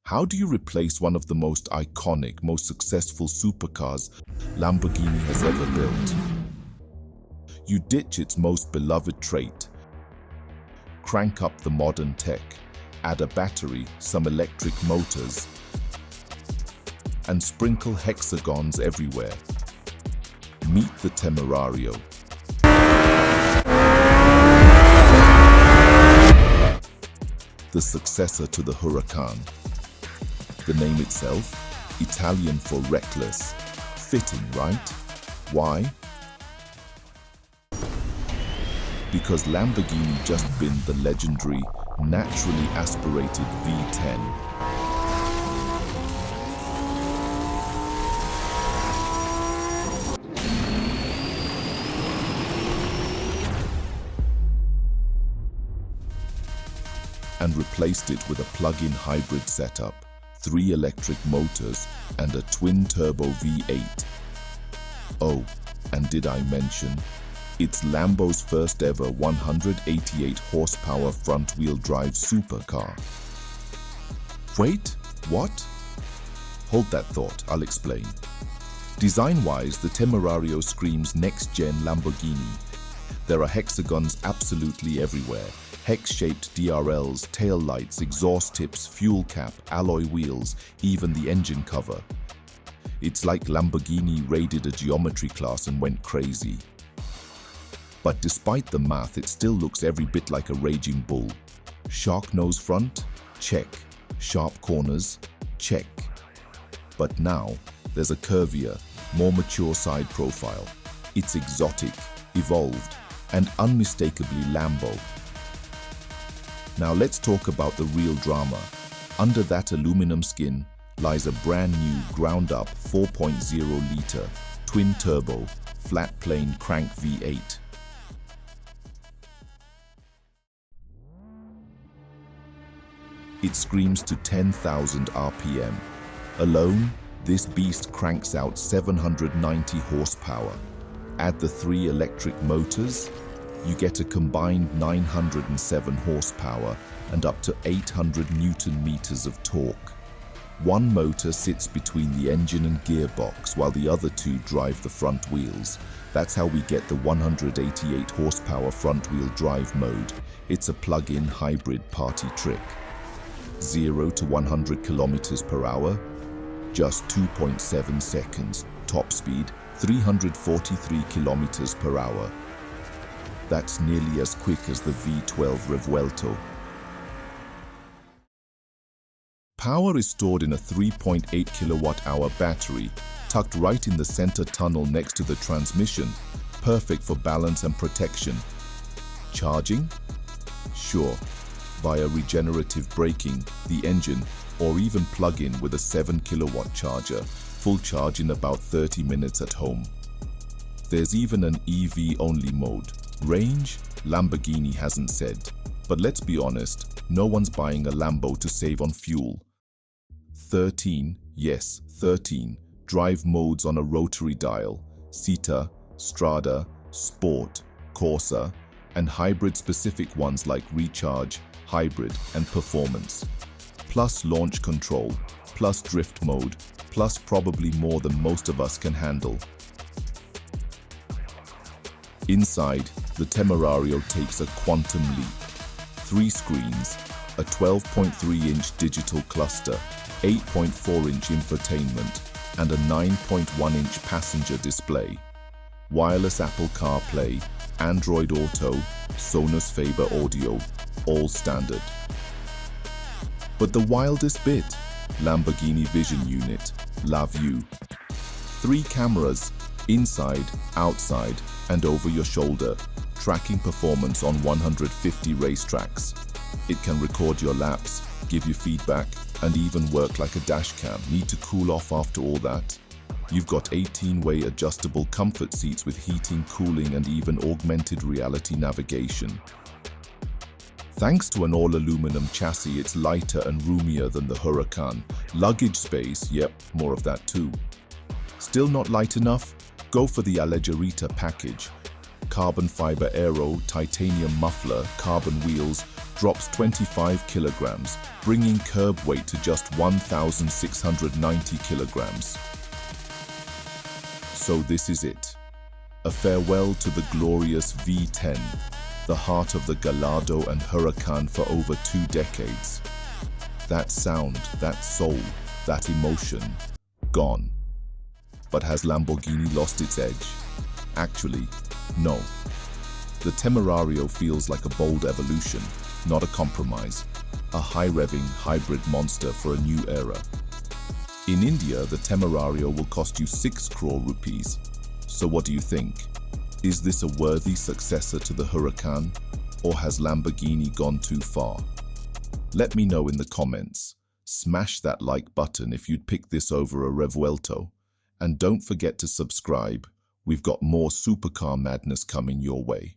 How do you replace one of the most iconic, most successful supercars Lamborghini has ever built? You ditch its most beloved trait. Crank up the modern tech, add a battery, some electric motors, and sprinkle hexagons everywhere. Meet the Temerario. The successor to the Huracan. The name itself, Italian for reckless. Fitting, right? Why? Because Lamborghini just binned the legendary, naturally aspirated V10. And replaced it with a plug-in hybrid setup, 3 electric motors, and a twin-turbo V8. Oh, and did I mention, it's Lambo's first ever 188 horsepower front-wheel drive supercar. Wait, what? Hold that thought, I'll explain. Design-wise, the Temerario screams next-gen Lamborghini. There are hexagons absolutely everywhere. Hex-shaped DRLs, tail lights, exhaust tips, fuel cap, alloy wheels, even the engine cover. It's like Lamborghini raided a geometry class and went crazy. But despite the math, it still looks every bit like a raging bull. Shark nose front? Check. Sharp corners? Check. But now, there's a curvier, more mature side profile. It's exotic, evolved, and unmistakably Lambo. Now let's talk about the real drama. Under that aluminum skin lies a brand new ground-up 4.0-liter twin-turbo flat-plane crank V8. It screams to 10,000 RPM. Alone, this beast cranks out 790 horsepower. Add the 3 electric motors, you get a combined 907 horsepower and up to 800 Newton-meters of torque. One motor sits between the engine and gearbox while the other 2 drive the front wheels. That's how we get the 188 horsepower front-wheel drive mode. It's a plug-in hybrid party trick. 0 to 100 kilometers per hour, just 2.7 seconds. Top speed, 343 kilometers per hour. That's nearly as quick as the V12 Revuelto. Power is stored in a 3.8 kilowatt-hour battery, tucked right in the center tunnel next to the transmission, perfect for balance and protection. Charging? Sure, via regenerative braking, the engine, or even plug-in with a 7 kilowatt charger, full charge in about 30 minutes at home. There's even an EV-only mode. Range? Lamborghini hasn't said. But let's be honest, no one's buying a Lambo to save on fuel. 13, yes, 13, drive modes on a rotary dial, Cita, Strada, Sport, Corsa, and hybrid-specific ones like Recharge, Hybrid, and Performance. Plus launch control, plus drift mode, plus probably more than most of us can handle. Inside, the Temerario takes a quantum leap. 3 screens, a 12.3-inch digital cluster, 8.4-inch infotainment, and a 9.1-inch passenger display. Wireless Apple CarPlay, Android Auto, Sonos Faber Audio, all standard. But the wildest bit, Lamborghini Vision Unit, LAVU. 3 cameras, inside, outside, and over your shoulder, tracking performance on 150 racetracks. It can record your laps, give you feedback, and even work like a dash cam. Need to cool off after all that? You've got 18-way adjustable comfort seats with heating, cooling, and even augmented reality navigation. Thanks to an all-aluminum chassis, it's lighter and roomier than the Huracan. Luggage space, yep, more of that too. Still not light enough? Go for the Allegerita package. Carbon fiber aero, titanium muffler, carbon wheels, drops 25 kilograms, bringing curb weight to just 1,690 kilograms. So this is it. A farewell to the glorious V10, the heart of the Gallardo and Huracan for over 2 decades. That sound, that soul, that emotion, gone. But has Lamborghini lost its edge? Actually, no. The Temerario feels like a bold evolution, not a compromise. A high-revving hybrid monster for a new era. In India, the Temerario will cost you 6 crore rupees. So what do you think? Is this a worthy successor to the Huracan, or has Lamborghini gone too far? Let me know in the comments. Smash that like button if you'd pick this over a Revuelto. And don't forget to subscribe. We've got more supercar madness coming your way.